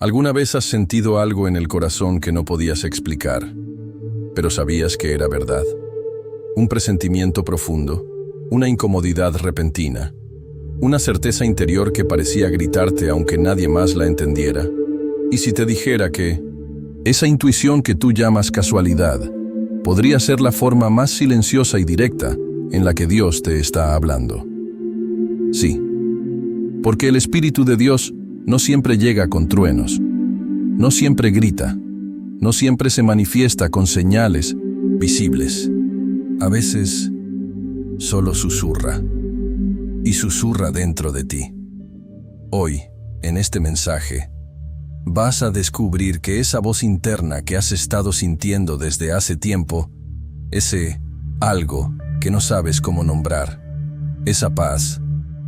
¿Alguna vez has sentido algo en el corazón que no podías explicar, pero sabías que era verdad? Un presentimiento profundo, una incomodidad repentina, una certeza interior que parecía gritarte aunque nadie más la entendiera. ¿Y si te dijera que esa intuición que tú llamas casualidad podría ser la forma más silenciosa y directa en la que Dios te está hablando? Sí, porque el Espíritu de Dios no siempre llega con truenos, no siempre grita, no siempre se manifiesta con señales visibles. A veces solo susurra, y susurra dentro de ti. Hoy, en este mensaje, vas a descubrir que esa voz interna que has estado sintiendo desde hace tiempo, ese algo que no sabes cómo nombrar, esa paz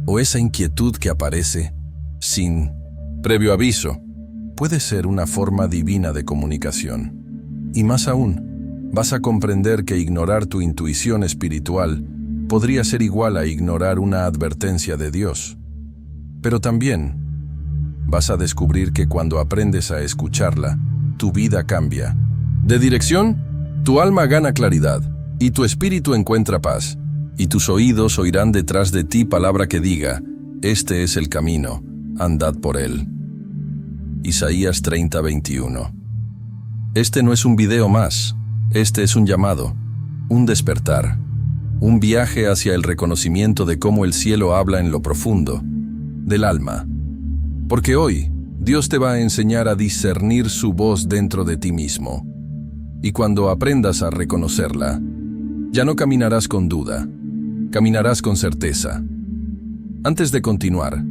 o esa inquietud que aparece sin previo aviso, puede ser una forma divina de comunicación. Y más aún, vas a comprender que ignorar tu intuición espiritual podría ser igual a ignorar una advertencia de Dios. Pero también vas a descubrir que cuando aprendes a escucharla, tu vida cambia. De dirección, tu alma gana claridad, y tu espíritu encuentra paz, y tus oídos oirán detrás de ti palabra que diga: este es el camino, andad por él. Isaías 30:21. Este no es un video más, este es un llamado, un despertar, un viaje hacia el reconocimiento de cómo el cielo habla en lo profundo del alma. Porque hoy, Dios te va a enseñar a discernir su voz dentro de ti mismo. Y cuando aprendas a reconocerla, ya no caminarás con duda, caminarás con certeza. Antes de continuar,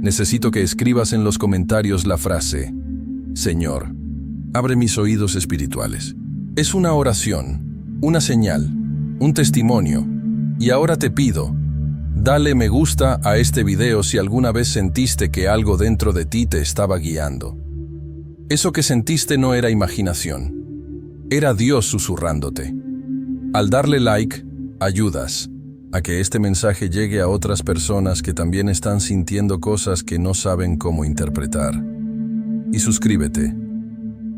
necesito que escribas en los comentarios la frase: Señor, abre mis oídos espirituales. Es una oración, una señal, un testimonio. Y ahora te pido, dale me gusta a este video si alguna vez sentiste que algo dentro de ti te estaba guiando. Eso que sentiste no era imaginación, era Dios susurrándote. Al darle like, ayudas a que este mensaje llegue a otras personas que también están sintiendo cosas que no saben cómo interpretar. Y suscríbete,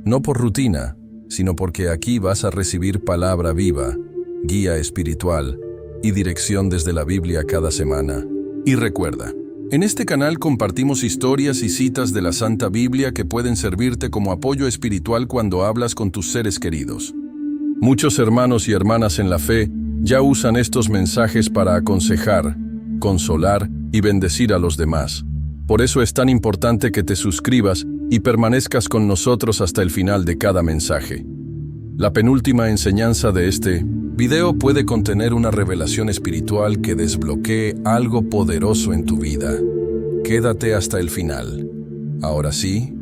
no por rutina, sino porque aquí vas a recibir palabra viva, guía espiritual y dirección desde la Biblia cada semana. Y recuerda, en este canal compartimos historias y citas de la Santa Biblia que pueden servirte como apoyo espiritual cuando hablas con tus seres queridos. Muchos hermanos y hermanas en la fe ya usan estos mensajes para aconsejar, consolar y bendecir a los demás. Por eso es tan importante que te suscribas y permanezcas con nosotros hasta el final de cada mensaje. La penúltima enseñanza de este video puede contener una revelación espiritual que desbloquee algo poderoso en tu vida. Quédate hasta el final. Ahora sí,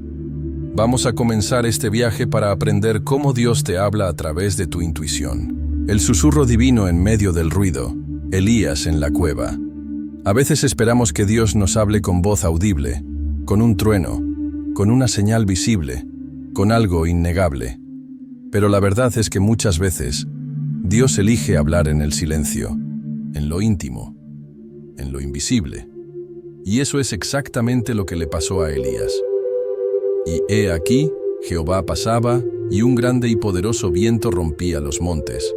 vamos a comenzar este viaje para aprender cómo Dios te habla a través de tu intuición. El susurro divino en medio del ruido. Elías en la cueva. A veces esperamos que Dios nos hable con voz audible, con un trueno, con una señal visible, con algo innegable. Pero la verdad es que muchas veces Dios elige hablar en el silencio, en lo íntimo, en lo invisible. Y eso es exactamente lo que le pasó a Elías. Y he aquí, Jehová pasaba, y un grande y poderoso viento rompía los montes.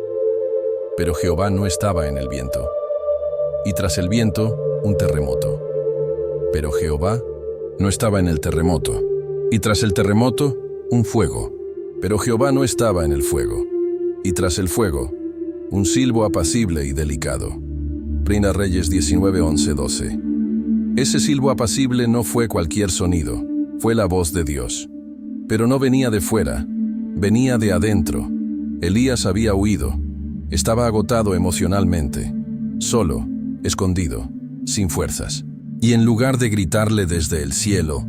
Pero Jehová no estaba en el viento. Y tras el viento, un terremoto. Pero Jehová no estaba en el terremoto. Y tras el terremoto, un fuego. Pero Jehová no estaba en el fuego. Y tras el fuego, un silbo apacible y delicado. Primera Reyes 19, 11, 12. Ese silbo apacible no fue cualquier sonido, fue la voz de Dios. Pero no venía de fuera, venía de adentro. Elías había huido. Estaba agotado emocionalmente, solo, escondido, sin fuerzas. Y en lugar de gritarle desde el cielo,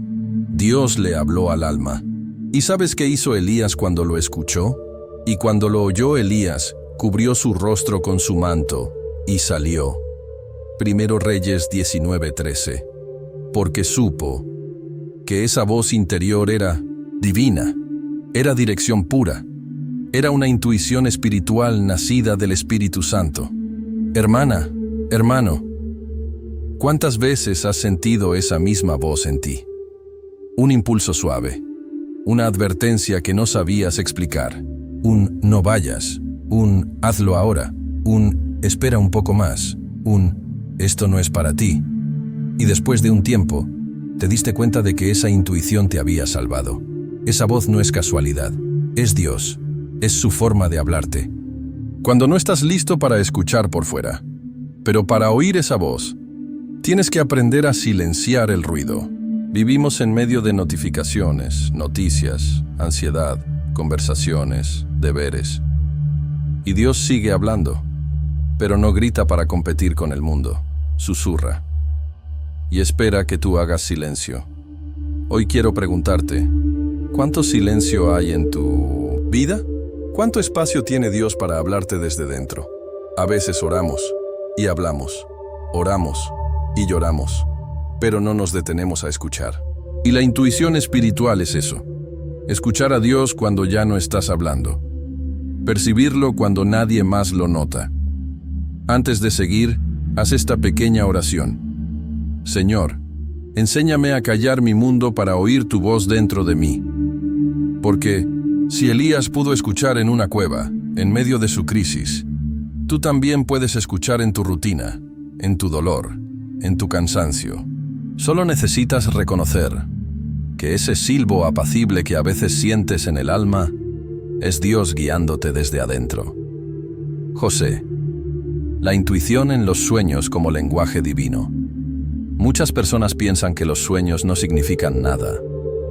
Dios le habló al alma. ¿Y sabes qué hizo Elías cuando lo escuchó? Y cuando lo oyó Elías, cubrió su rostro con su manto, y salió. Primero Reyes 19:13. Porque supo que esa voz interior era divina, era dirección pura. Era una intuición espiritual nacida del Espíritu Santo. Hermana, hermano, ¿cuántas veces has sentido esa misma voz en ti? Un impulso suave, una advertencia que no sabías explicar, un no vayas, un hazlo ahora, un espera un poco más, un esto no es para ti. Y después de un tiempo, te diste cuenta de que esa intuición te había salvado. Esa voz no es casualidad, es Dios, es su forma de hablarte. Cuando no estás listo para escuchar por fuera, pero para oír esa voz, tienes que aprender a silenciar el ruido. Vivimos en medio de notificaciones, noticias, ansiedad, conversaciones, deberes. Y Dios sigue hablando, pero no grita para competir con el mundo, susurra. Y espera que tú hagas silencio. Hoy quiero preguntarte, ¿cuánto silencio hay en tu vida? ¿Cuánto espacio tiene Dios para hablarte desde dentro? A veces oramos y hablamos, oramos y lloramos, pero no nos detenemos a escuchar. Y la intuición espiritual es eso, escuchar a Dios cuando ya no estás hablando, percibirlo cuando nadie más lo nota. Antes de seguir, haz esta pequeña oración. Señor, enséñame a callar mi mundo para oír tu voz dentro de mí. Porque si Elías pudo escuchar en una cueva, en medio de su crisis, tú también puedes escuchar en tu rutina, en tu dolor, en tu cansancio. Solo necesitas reconocer que ese silbo apacible que a veces sientes en el alma es Dios guiándote desde adentro. José, la intuición en los sueños como lenguaje divino. Muchas personas piensan que los sueños no significan nada,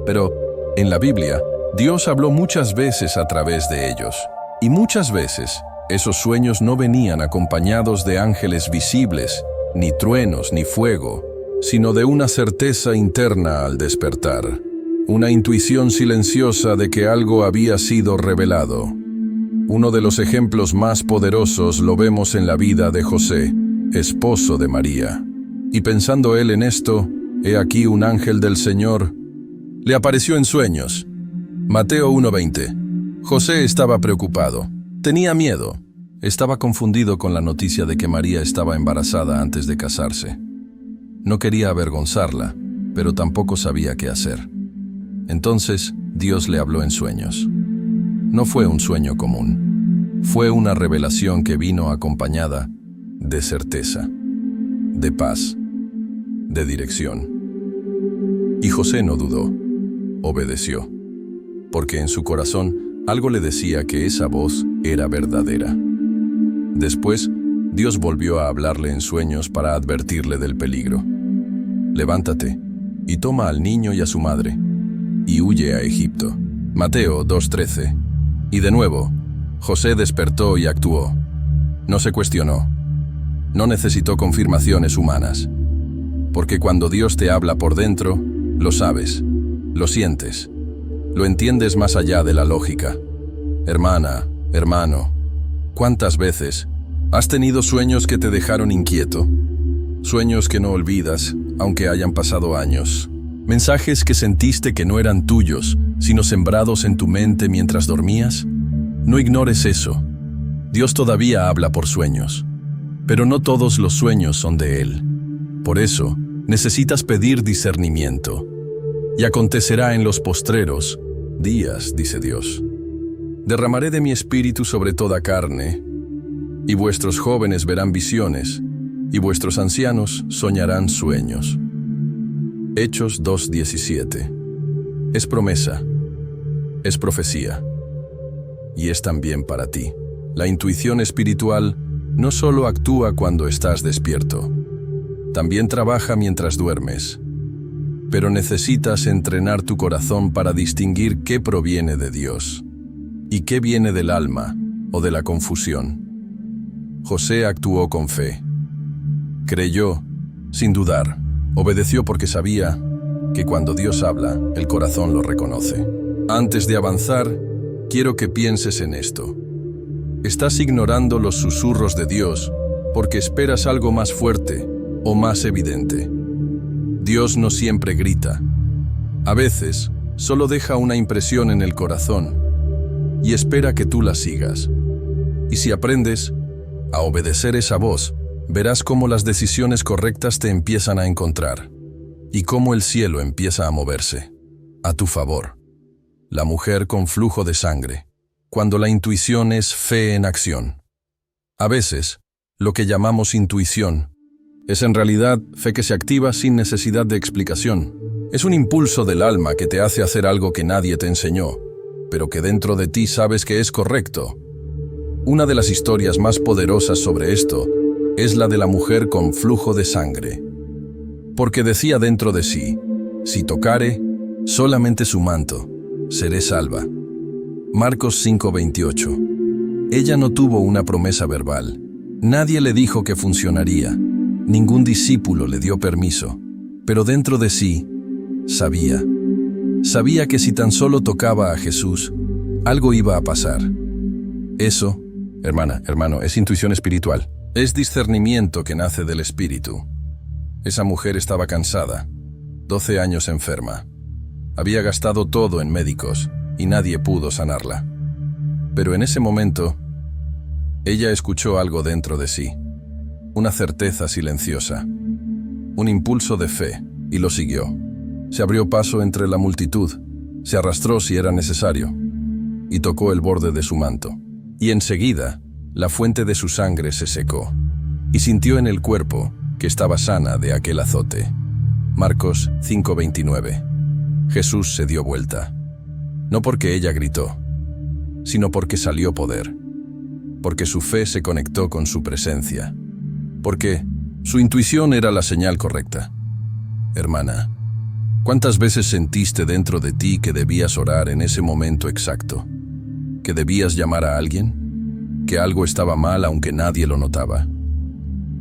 pero en la Biblia, Dios habló muchas veces a través de ellos, y muchas veces esos sueños no venían acompañados de ángeles visibles, ni truenos, ni fuego, sino de una certeza interna al despertar, una intuición silenciosa de que algo había sido revelado. Uno de los ejemplos más poderosos lo vemos en la vida de José, esposo de María. Y pensando él en esto, he aquí un ángel del Señor le apareció en sueños. Mateo 1:20. José estaba preocupado, tenía miedo, estaba confundido con la noticia de que María estaba embarazada antes de casarse. No quería avergonzarla, pero tampoco sabía qué hacer. Entonces, Dios le habló en sueños. No fue un sueño común, fue una revelación que vino acompañada de certeza, de paz, de dirección. Y José no dudó, obedeció, porque en su corazón algo le decía que esa voz era verdadera. Después, Dios volvió a hablarle en sueños para advertirle del peligro. Levántate y toma al niño y a su madre, y huye a Egipto. Mateo 2:13. Y de nuevo, José despertó y actuó. No se cuestionó. No necesitó confirmaciones humanas. Porque cuando Dios te habla por dentro, lo sabes, lo sientes, lo entiendes más allá de la lógica. Hermana, hermano, ¿cuántas veces has tenido sueños que te dejaron inquieto? Sueños que no olvidas, aunque hayan pasado años. Mensajes que sentiste que no eran tuyos, sino sembrados en tu mente mientras dormías. No ignores eso. Dios todavía habla por sueños, pero no todos los sueños son de Él. Por eso, necesitas pedir discernimiento. Y acontecerá en los postreros días, dice Dios. Derramaré de mi espíritu sobre toda carne, y vuestros jóvenes verán visiones, y vuestros ancianos soñarán sueños. Hechos 2:17. Es promesa, es profecía, y es también para ti. La intuición espiritual no solo actúa cuando estás despierto, también trabaja mientras duermes. Pero necesitas entrenar tu corazón para distinguir qué proviene de Dios y qué viene del alma o de la confusión. José actuó con fe. Creyó, sin dudar. Obedeció porque sabía que cuando Dios habla, el corazón lo reconoce. Antes de avanzar, quiero que pienses en esto. Estás ignorando los susurros de Dios porque esperas algo más fuerte o más evidente. Dios no siempre grita. A veces, solo deja una impresión en el corazón y espera que tú la sigas. Y si aprendes a obedecer esa voz, verás cómo las decisiones correctas te empiezan a encontrar y cómo el cielo empieza a moverse a tu favor. La mujer con flujo de sangre, cuando la intuición es fe en acción. A veces, lo que llamamos intuición es en realidad fe que se activa sin necesidad de explicación. Es un impulso del alma que te hace hacer algo que nadie te enseñó, pero que dentro de ti sabes que es correcto. Una de las historias más poderosas sobre esto es la de la mujer con flujo de sangre. Porque decía dentro de sí, si tocare solamente su manto, seré salva. Marcos 5:28. Ella no tuvo una promesa verbal. Nadie le dijo que funcionaría. Ningún discípulo le dio permiso. Pero dentro de sí, sabía. Sabía que si tan solo tocaba a Jesús, algo iba a pasar. Eso, hermano, es intuición espiritual. Es discernimiento que nace del espíritu. Esa mujer estaba cansada, 12 años enferma. Había gastado todo en médicos y nadie pudo sanarla. Pero en ese momento, ella escuchó algo dentro de sí, una certeza silenciosa, un impulso de fe, y lo siguió. Se abrió paso entre la multitud, se arrastró si era necesario, y tocó el borde de su manto. Y enseguida, la fuente de su sangre se secó, y sintió en el cuerpo que estaba sana de aquel azote. Marcos 5:29. Jesús se dio vuelta, no porque ella gritó, sino porque salió poder, porque su fe se conectó con su presencia, porque su intuición era la señal correcta. Hermana, ¿cuántas veces sentiste dentro de ti que debías orar en ese momento exacto? ¿Que debías llamar a alguien? ¿Que algo estaba mal aunque nadie lo notaba?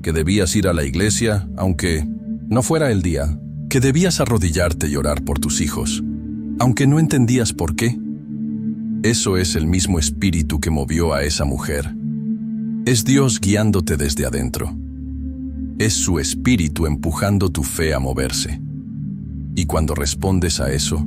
¿Que debías ir a la iglesia aunque no fuera el día? ¿Que debías arrodillarte y orar por tus hijos, aunque no entendías por qué? Eso es el mismo espíritu que movió a esa mujer. Es Dios guiándote desde adentro. Es su espíritu empujando tu fe a moverse. Y cuando respondes a eso,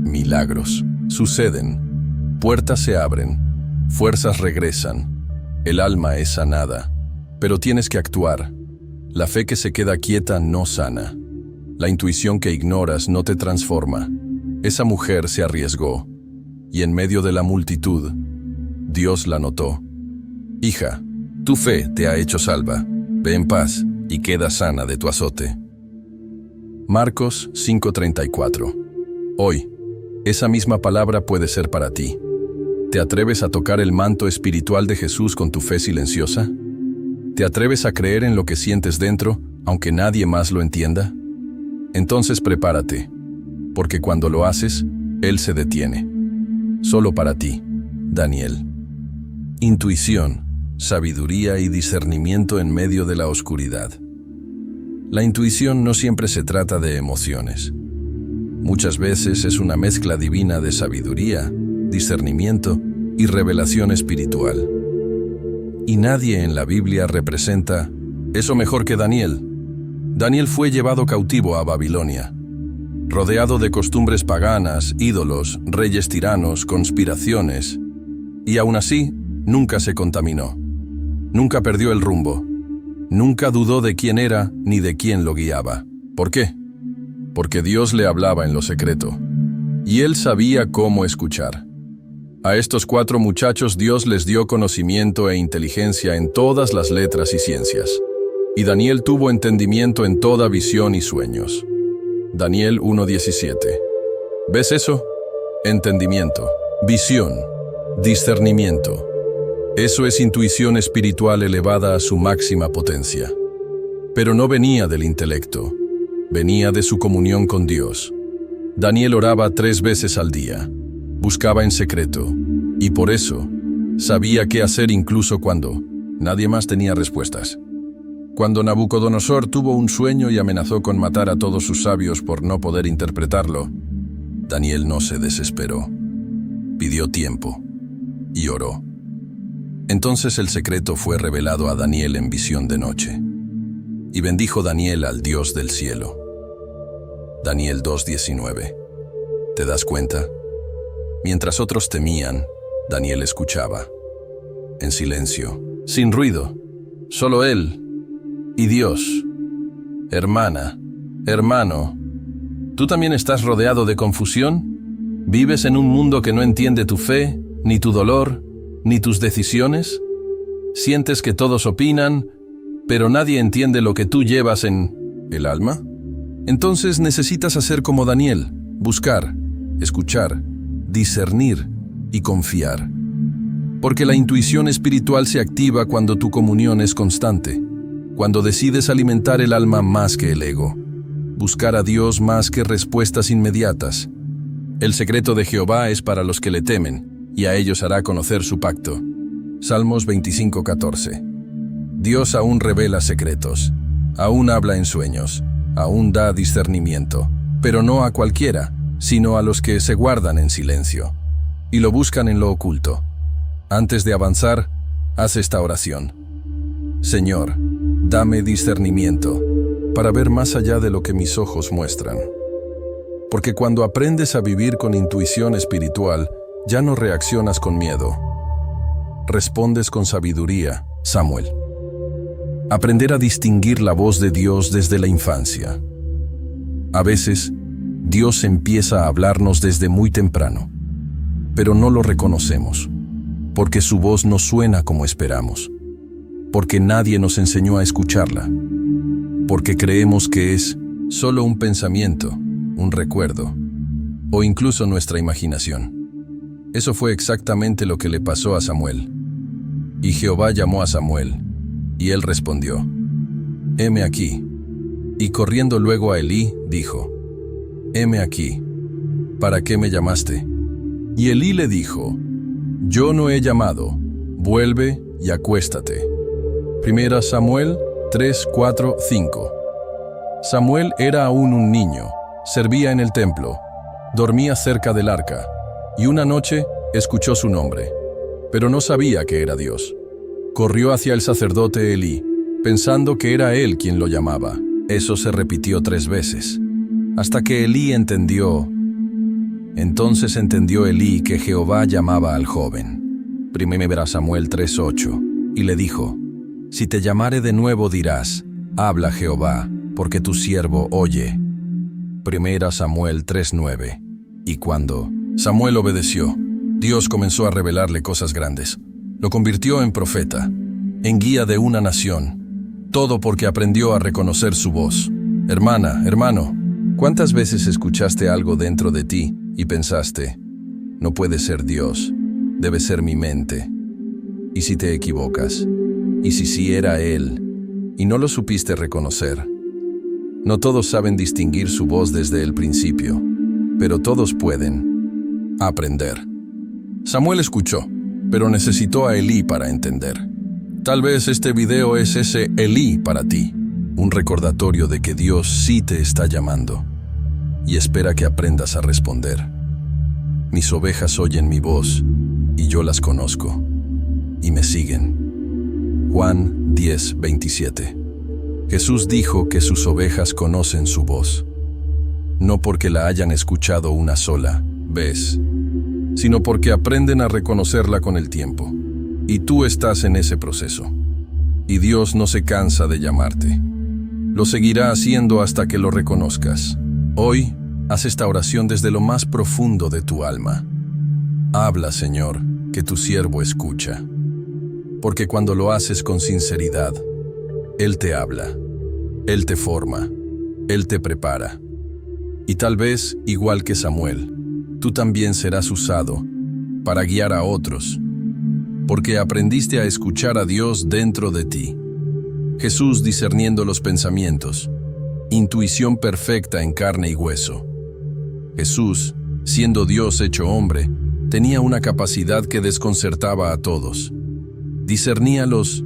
milagros suceden, puertas se abren, fuerzas regresan, el alma es sanada, pero tienes que actuar. La fe que se queda quieta no sana. La intuición que ignoras no te transforma. Esa mujer se arriesgó, y en medio de la multitud, Dios la notó. Hija, tu fe te ha hecho salva. Ve en paz y queda sana de tu azote. Marcos 5:34. Hoy, esa misma palabra puede ser para ti. ¿Te atreves a tocar el manto espiritual de Jesús con tu fe silenciosa? ¿Te atreves a creer en lo que sientes dentro, aunque nadie más lo entienda? Entonces prepárate, porque cuando lo haces, Él se detiene. Solo para ti, Daniel. Intuición, sabiduría y discernimiento en medio de la oscuridad. La intuición no siempre se trata de emociones. Muchas veces es una mezcla divina de sabiduría, discernimiento y revelación espiritual. Y nadie en la Biblia representa eso mejor que Daniel. Daniel fue llevado cautivo a Babilonia, rodeado de costumbres paganas, ídolos, reyes tiranos, conspiraciones, y aún así nunca se contaminó. Nunca perdió el rumbo. Nunca dudó de quién era ni de quién lo guiaba. ¿Por qué? Porque Dios le hablaba en lo secreto, y él sabía cómo escuchar. A estos 4 muchachos Dios les dio conocimiento e inteligencia en todas las letras y ciencias, y Daniel tuvo entendimiento en toda visión y sueños. Daniel 1:17. ¿Ves eso? Entendimiento, visión, discernimiento. Eso es intuición espiritual elevada a su máxima potencia. Pero no venía del intelecto, venía de su comunión con Dios. Daniel oraba 3 veces al día, buscaba en secreto, y por eso sabía qué hacer incluso cuando nadie más tenía respuestas. Cuando Nabucodonosor tuvo un sueño y amenazó con matar a todos sus sabios por no poder interpretarlo, Daniel no se desesperó. Pidió tiempo y oró. Entonces el secreto fue revelado a Daniel en visión de noche. Y bendijo Daniel al Dios del cielo. Daniel 2:19. ¿Te das cuenta? Mientras otros temían, Daniel escuchaba. En silencio, sin ruido, solo él y Dios. Hermana, hermano, ¿tú también estás rodeado de confusión? ¿Vives en un mundo que no entiende tu fe, ni tu dolor, ni tus decisiones? ¿Sientes que todos opinan, pero nadie entiende lo que tú llevas en el alma? Entonces necesitas hacer como Daniel, buscar, escuchar, discernir y confiar. Porque la intuición espiritual se activa cuando tu comunión es constante, cuando decides alimentar el alma más que el ego, buscar a Dios más que respuestas inmediatas. El secreto de Jehová es para los que le temen, y a ellos hará conocer su pacto. Salmos 25:14. Dios aún revela secretos, aún habla en sueños, aún da discernimiento, pero no a cualquiera, sino a los que se guardan en silencio, y lo buscan en lo oculto. Antes de avanzar, haz esta oración. Señor, dame discernimiento para ver más allá de lo que mis ojos muestran. Porque cuando aprendes a vivir con intuición espiritual, ya no reaccionas con miedo. Respondes con sabiduría, Samuel. Aprender a distinguir la voz de Dios desde la infancia. A veces, Dios empieza a hablarnos desde muy temprano, pero no lo reconocemos, porque su voz no suena como esperamos, porque nadie nos enseñó a escucharla, porque creemos que es solo un pensamiento, un recuerdo, o incluso nuestra imaginación. Eso fue exactamente lo que le pasó a Samuel. Y Jehová llamó a Samuel, y él respondió, heme aquí. Y corriendo luego a Elí, dijo, heme aquí. ¿Para qué me llamaste? Y Elí le dijo, yo no he llamado, vuelve y acuéstate. 1 Samuel 3, 4, 5. Samuel era aún un niño, servía en el templo, dormía cerca del arca, y una noche escuchó su nombre, pero no sabía que era Dios. Corrió hacia el sacerdote Elí, pensando que era él quien lo llamaba. Eso se repitió 3 veces, hasta que Elí entendió. Entonces entendió Elí que Jehová llamaba al joven. 1 Samuel 3:8, y le dijo, si te llamare de nuevo dirás, habla Jehová, porque tu siervo oye. 1 Samuel 3:9, y cuando Samuel obedeció, Dios comenzó a revelarle cosas grandes. Lo convirtió en profeta, en guía de una nación, todo porque aprendió a reconocer su voz. Hermana, hermano, ¿cuántas veces escuchaste algo dentro de ti y pensaste, no puede ser Dios, debe ser mi mente? ¿Y si te equivocas? ¿Y si sí era Él y no lo supiste reconocer? No todos saben distinguir su voz desde el principio, pero todos pueden aprender. Samuel escuchó, pero necesitó a Elí para entender. Tal vez este video es ese Elí para ti, un recordatorio de que Dios sí te está llamando y espera que aprendas a responder. Mis ovejas oyen mi voz y yo las conozco y me siguen. Juan 10:27. Jesús dijo que sus ovejas conocen su voz, no porque la hayan escuchado una sola vez, sino porque aprenden a reconocerla con el tiempo. Y tú estás en ese proceso. Y Dios no se cansa de llamarte. Lo seguirá haciendo hasta que lo reconozcas. Hoy, haz esta oración desde lo más profundo de tu alma. Habla, Señor, que tu siervo escucha. Porque cuando lo haces con sinceridad, Él te habla, Él te forma, Él te prepara. Y tal vez, igual que Samuel, tú también serás usado para guiar a otros, porque aprendiste a escuchar a Dios dentro de ti. Jesús discerniendo los pensamientos, intuición perfecta en carne y hueso. Jesús, siendo Dios hecho hombre, tenía una capacidad que desconcertaba a todos. Discernía los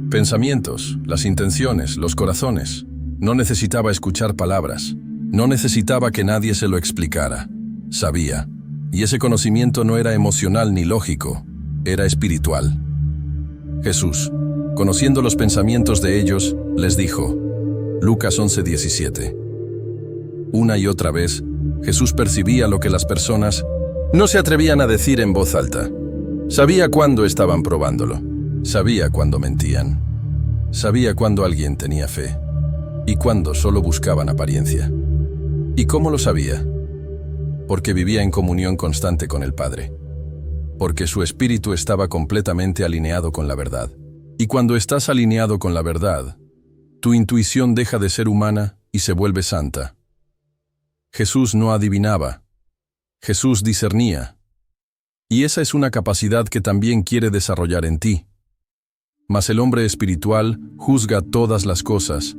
pensamientos, las intenciones, los corazones. No necesitaba escuchar palabras, no necesitaba que nadie se lo explicara. Sabía, y ese conocimiento no era emocional ni lógico, era espiritual. Jesús, conociendo los pensamientos de ellos, les dijo, Lucas 11:17. Una y otra vez, Jesús percibía lo que las personas no se atrevían a decir en voz alta. Sabía cuándo estaban probándolo, sabía cuándo mentían, sabía cuándo alguien tenía fe y cuándo solo buscaban apariencia. ¿Y cómo lo sabía? porque vivía en comunión constante con el Padre, porque su espíritu estaba completamente alineado con la verdad. Y cuando estás alineado con la verdad, tu intuición deja de ser humana y se vuelve santa. Jesús no adivinaba, Jesús discernía. Y esa es una capacidad que también quiere desarrollar en ti. Mas el hombre espiritual juzga todas las cosas.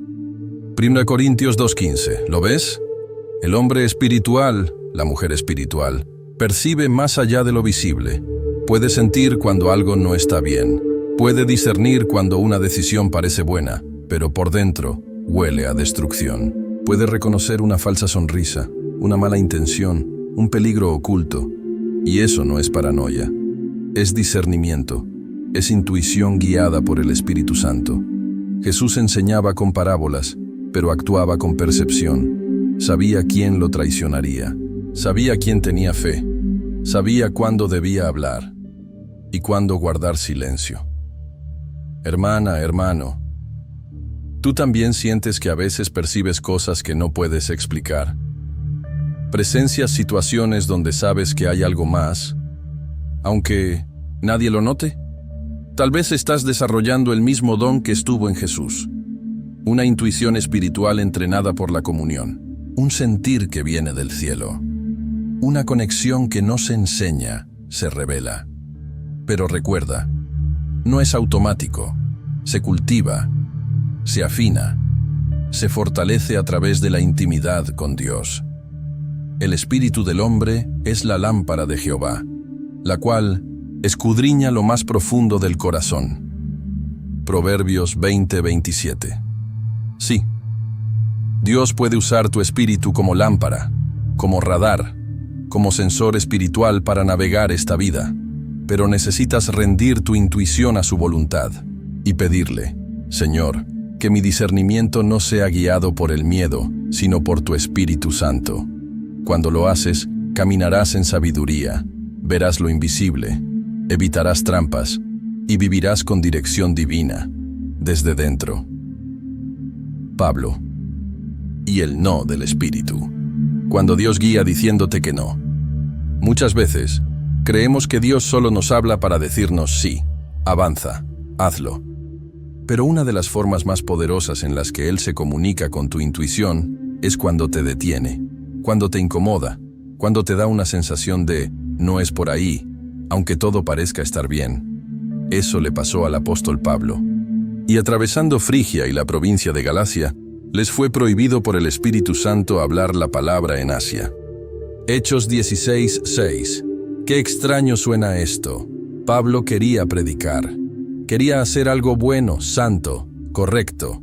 1 Corintios 2:15, ¿lo ves? El hombre espiritual, la mujer espiritual, percibe más allá de lo visible. Puede sentir cuando algo no está bien. Puede discernir cuando una decisión parece buena, pero por dentro huele a destrucción. Puede reconocer una falsa sonrisa, una mala intención, un peligro oculto. Y eso no es paranoia. Es discernimiento. Es intuición guiada por el Espíritu Santo. Jesús enseñaba con parábolas, pero actuaba con percepción. Sabía quién lo traicionaría. Sabía quién tenía fe. Sabía cuándo debía hablar y cuándo guardar silencio. Hermana, hermano, ¿tú también sientes que a veces percibes cosas que no puedes explicar? ¿Presencias situaciones donde sabes que hay algo más, aunque nadie lo note? Tal vez estás desarrollando el mismo don que estuvo en Jesús. Una intuición espiritual entrenada por la comunión. Un sentir que viene del cielo. Una conexión que no se enseña, se revela. Pero recuerda, no es automático, se cultiva, se afina, se fortalece a través de la intimidad con Dios. El espíritu del hombre es la lámpara de Jehová, la cual escudriña lo más profundo del corazón. Proverbios 20:27. Sí, Dios puede usar tu espíritu como lámpara, como radar, como sensor espiritual para navegar esta vida. Pero necesitas rendir tu intuición a su voluntad y pedirle, Señor, que mi discernimiento no sea guiado por el miedo, sino por tu Espíritu Santo. Cuando lo haces, caminarás en sabiduría, verás lo invisible, evitarás trampas y vivirás con dirección divina, desde dentro. Pablo. Y el no del Espíritu. Cuando Dios guía diciéndote que no. Muchas veces, creemos que Dios solo nos habla para decirnos sí, avanza, hazlo. Pero una de las formas más poderosas en las que Él se comunica con tu intuición es cuando te detiene, cuando te incomoda, cuando te da una sensación de no es por ahí, aunque todo parezca estar bien. Eso le pasó al apóstol Pablo. Y atravesando Frigia y la provincia de Galacia, les fue prohibido por el Espíritu Santo hablar la palabra en Asia. Hechos 16:6. Qué extraño suena esto. Pablo quería predicar. Quería hacer algo bueno, santo, correcto.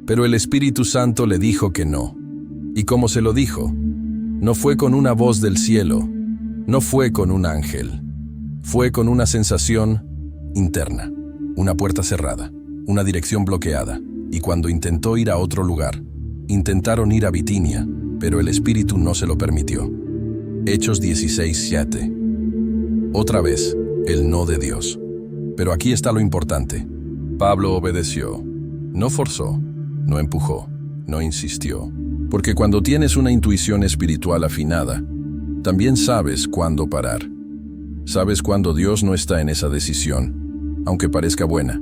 Pero el Espíritu Santo le dijo que no. ¿Y cómo se lo dijo? No fue con una voz del cielo. No fue con un ángel. Fue con una sensación interna. Una puerta cerrada. Una dirección bloqueada. Y cuando intentó ir a otro lugar, intentaron ir a Bitinia, pero el Espíritu no se lo permitió. Hechos 16:7. Otra vez, el no de Dios. Pero aquí está lo importante. Pablo obedeció. No forzó, no empujó, no insistió. Porque cuando tienes una intuición espiritual afinada, también sabes cuándo parar. Sabes cuándo Dios no está en esa decisión, aunque parezca buena.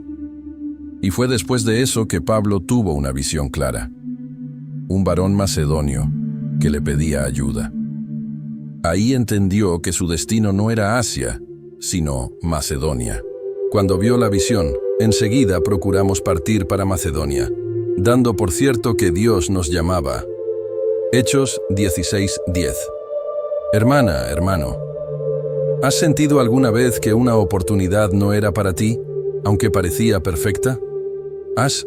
Y fue después de eso que Pablo tuvo una visión clara. Un varón macedonio que le pedía ayuda. Ahí entendió que su destino no era Asia, sino Macedonia. Cuando vio la visión, enseguida procuramos partir para Macedonia, dando por cierto que Dios nos llamaba. Hechos 16:10. Hermana, hermano, ¿has sentido alguna vez que una oportunidad no era para ti, aunque parecía perfecta? ¿Has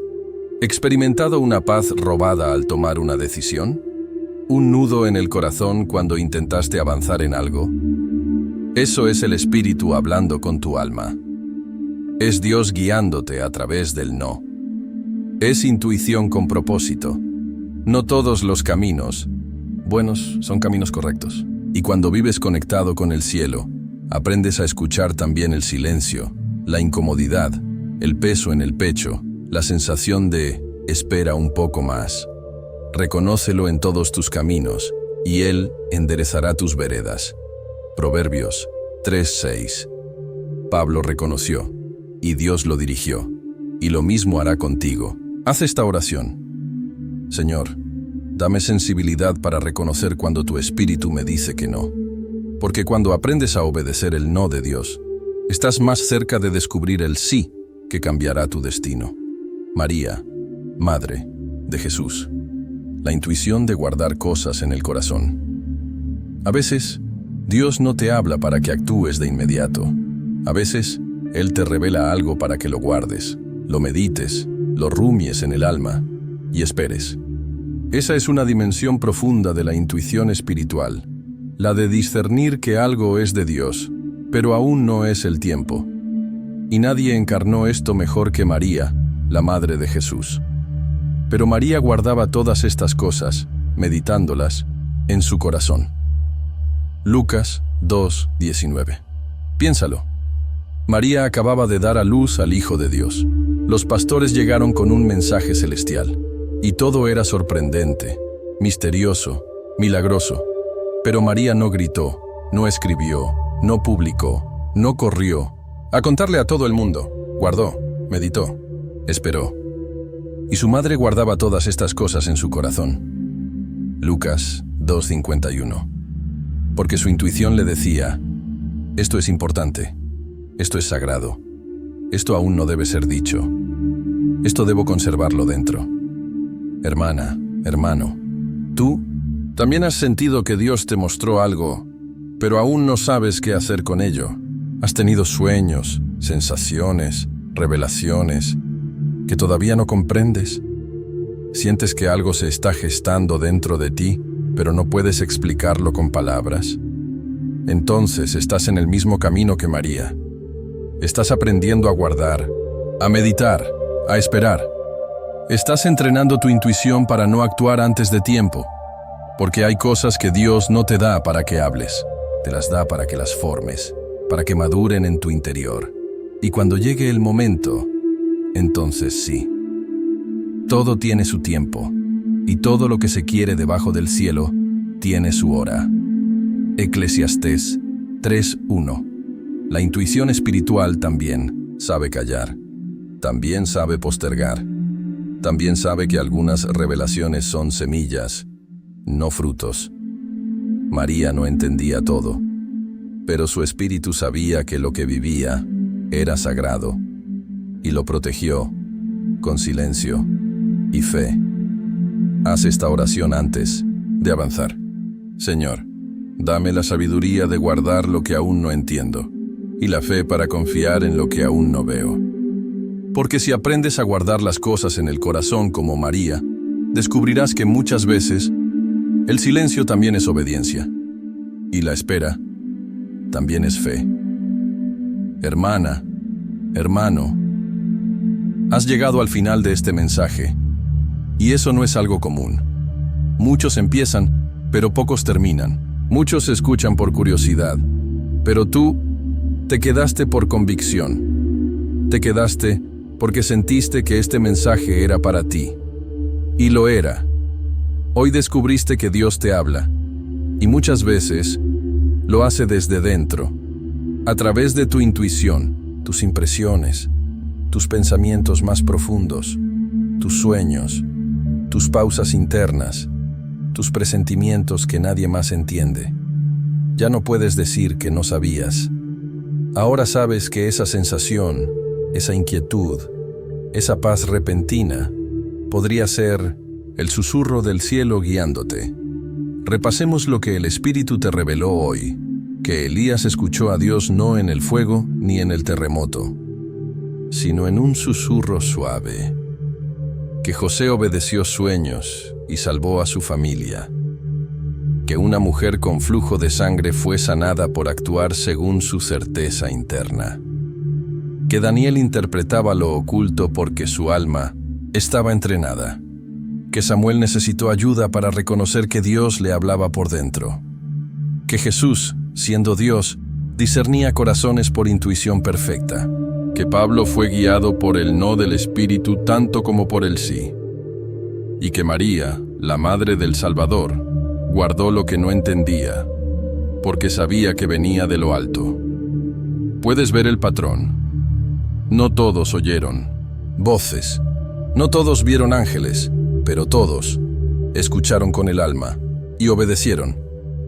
experimentado una paz robada al tomar una decisión? ¿Un nudo en el corazón cuando intentaste avanzar en algo? Eso es el Espíritu hablando con tu alma. Es Dios guiándote a través del no. Es intuición con propósito. No todos los caminos buenos son caminos correctos. Y cuando vives conectado con el cielo, aprendes a escuchar también el silencio, la incomodidad, el peso en el pecho, la sensación de espera un poco más. Reconócelo en todos tus caminos y Él enderezará tus veredas. Proverbios 3:6. Pablo reconoció, y Dios lo dirigió, y lo mismo hará contigo. Haz esta oración. Señor, dame sensibilidad para reconocer cuando tu espíritu me dice que no. Porque cuando aprendes a obedecer el no de Dios, estás más cerca de descubrir el sí que cambiará tu destino. María, Madre de Jesús. La intuición de guardar cosas en el corazón. A veces, Dios no te habla para que actúes de inmediato. A veces, Él te revela algo para que lo guardes, lo medites, lo rumies en el alma y esperes. Esa es una dimensión profunda de la intuición espiritual, la de discernir que algo es de Dios, pero aún no es el tiempo. Y nadie encarnó esto mejor que María, la Madre de Jesús. Pero María guardaba todas estas cosas, meditándolas, en su corazón. Lucas 2:19. Piénsalo. María acababa de dar a luz al Hijo de Dios. Los pastores llegaron con un mensaje celestial, y todo era sorprendente, misterioso, milagroso. Pero María no gritó, no escribió, no publicó, no corrió a contarle a todo el mundo. Guardó, meditó, esperó. Y su madre guardaba todas estas cosas en su corazón. Lucas 2:51. Porque su intuición le decía, esto es importante, esto es sagrado, esto aún no debe ser dicho, esto debo conservarlo dentro. Hermana, hermano, tú también has sentido que Dios te mostró algo, pero aún no sabes qué hacer con ello. Has tenido sueños, sensaciones, revelaciones, que todavía no comprendes. Sientes que algo se está gestando dentro de ti, pero no puedes explicarlo con palabras. Entonces estás en el mismo camino que María. Estás aprendiendo a guardar, a meditar, a esperar. Estás entrenando tu intuición para no actuar antes de tiempo, porque hay cosas que Dios no te da para que hables, te las da para que las formes, para que maduren en tu interior. Y cuando llegue el momento, entonces sí. Todo tiene su tiempo, y todo lo que se quiere debajo del cielo tiene su hora. Eclesiastés 3:1. La intuición espiritual también sabe callar, también sabe postergar, también sabe que algunas revelaciones son semillas, no frutos. María no entendía todo, pero su espíritu sabía que lo que vivía era sagrado, y lo protegió con silencio y fe. Haz esta oración antes de avanzar. Señor, dame la sabiduría de guardar lo que aún no entiendo, y la fe para confiar en lo que aún no veo. Porque si aprendes a guardar las cosas en el corazón como María, descubrirás que muchas veces el silencio también es obediencia, y la espera también es fe. Hermana, hermano, has llegado al final de este mensaje, y eso no es algo común. Muchos empiezan, pero pocos terminan. Muchos escuchan por curiosidad, pero tú te quedaste por convicción. Te quedaste porque sentiste que este mensaje era para ti. Y lo era. Hoy descubriste que Dios te habla, y muchas veces lo hace desde dentro, a través de tu intuición, tus impresiones, tus pensamientos más profundos, tus sueños, tus pausas internas, tus presentimientos que nadie más entiende. Ya no puedes decir que no sabías. Ahora sabes que esa sensación, esa inquietud, esa paz repentina, podría ser el susurro del cielo guiándote. Repasemos lo que el Espíritu te reveló hoy, que Elías escuchó a Dios no en el fuego ni en el terremoto, sino en un susurro suave, que José obedeció sueños y salvó a su familia, que una mujer con flujo de sangre fue sanada por actuar según su certeza interna, que Daniel interpretaba lo oculto porque su alma estaba entrenada, que Samuel necesitó ayuda para reconocer que Dios le hablaba por dentro, que Jesús, siendo Dios, discernía corazones por intuición perfecta, que Pablo fue guiado por el no del Espíritu tanto como por el sí, y que María, la Madre del Salvador, Guardó lo que no entendía, porque sabía que venía de lo alto. Puedes ver el patrón. No todos oyeron voces, no todos vieron ángeles, pero todos escucharon con el alma y obedecieron.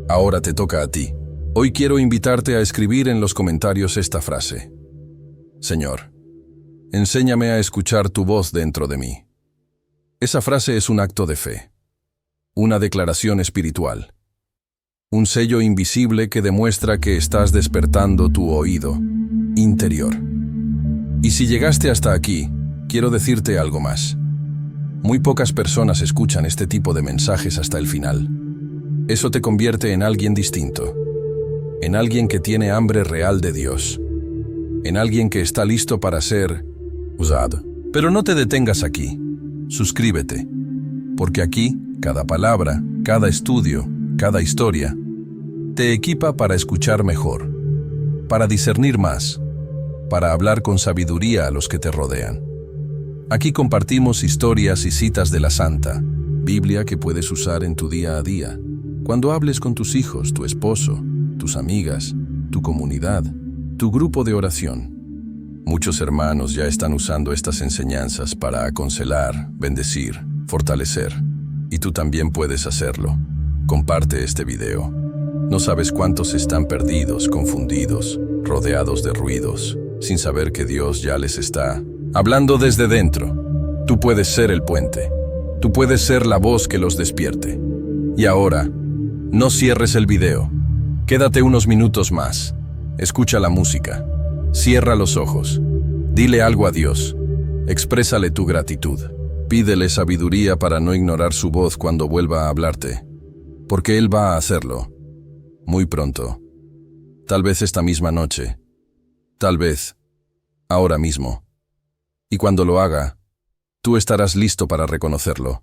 Ahora te toca a ti. Hoy quiero invitarte a escribir en los comentarios esta frase: Señor, enséñame a escuchar tu voz dentro de mí. Esa frase es un acto de fe, una declaración espiritual, un sello invisible que demuestra que estás despertando tu oído interior. Y si llegaste hasta aquí, quiero decirte algo más. Muy pocas personas escuchan este tipo de mensajes hasta el final. Eso te convierte en alguien distinto, en alguien que tiene hambre real de Dios, en alguien que está listo para ser usado. Pero no te detengas aquí. Suscríbete, porque aquí, cada palabra, cada estudio, cada historia, te equipa para escuchar mejor, para discernir más, para hablar con sabiduría a los que te rodean. Aquí compartimos historias y citas de la Santa Biblia que puedes usar en tu día a día, cuando hables con tus hijos, tu esposo, tus amigas, tu comunidad, tu grupo de oración. Muchos hermanos ya están usando estas enseñanzas para aconsejar, bendecir, fortalecer. Y tú también puedes hacerlo. Comparte este video. No sabes cuántos están perdidos, confundidos, rodeados de ruidos, sin saber que Dios ya les está hablando desde dentro. Tú puedes ser el puente. Tú puedes ser la voz que los despierte. Y ahora, no cierres el video. Quédate unos minutos más. Escucha la música. Cierra los ojos. Dile algo a Dios. Exprésale tu gratitud. Pídele sabiduría para no ignorar su voz cuando vuelva a hablarte, porque Él va a hacerlo. Muy pronto. Tal vez esta misma noche. Tal vez ahora mismo. Y cuando lo haga, tú estarás listo para reconocerlo.